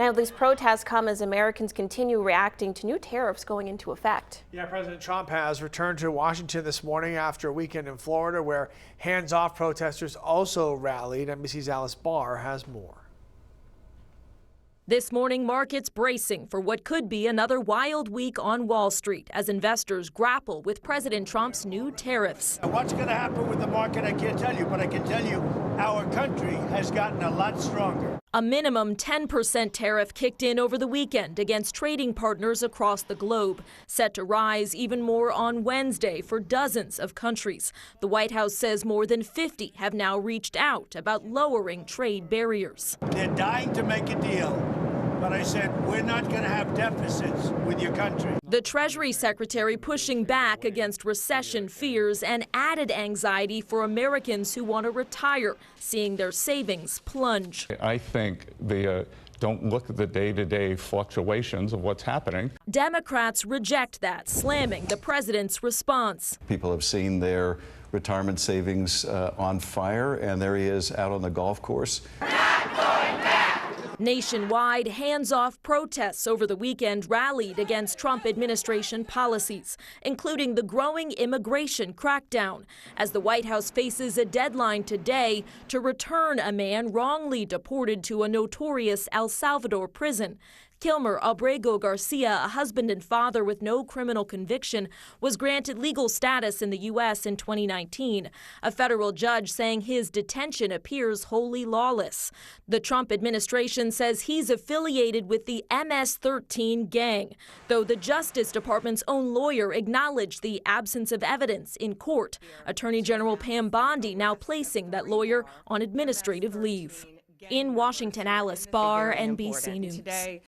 Now, these protests come as Americans continue reacting to new tariffs going into effect. Yeah, President Trump has returned to Washington this morning after a weekend in Florida where hands-off protesters also rallied. NBC's Alice Barr has more. This morning, markets bracing for what could be another wild week on Wall Street as investors grapple with President Trump's new tariffs. What's going to happen with the market, I can't tell you, but I can tell you our country has gotten a lot stronger. A minimum 10% tariff kicked in over the weekend against trading partners across the globe, set to rise even more on Wednesday for dozens of countries. The White House says more than 50 have now reached out about lowering trade barriers. They're dying to make a deal, but I said we're not going to have deficits with your country. The Treasury Secretary pushing back against recession fears and added anxiety for Americans who want to retire, seeing their savings plunge. I think they don't look at the day-to-day fluctuations of what's happening. Democrats reject that, slamming the president's response. People have seen their retirement savings on fire, and there he is out on the golf course. Nationwide, hands-off protests over the weekend rallied against Trump administration policies, including the growing immigration crackdown, as the White House faces a deadline today to return a man wrongly deported to a notorious El Salvador prison. Kilmer Abrego Garcia, a husband and father with no criminal conviction, was granted legal status in the U.S. in 2019. A federal judge saying his detention appears wholly lawless. The Trump administration says he's affiliated with the MS-13 gang, though the Justice Department's own lawyer acknowledged the absence of evidence in court. Attorney General Pam Bondi now placing that lawyer on administrative leave. In Washington, Alice Barr, NBC News.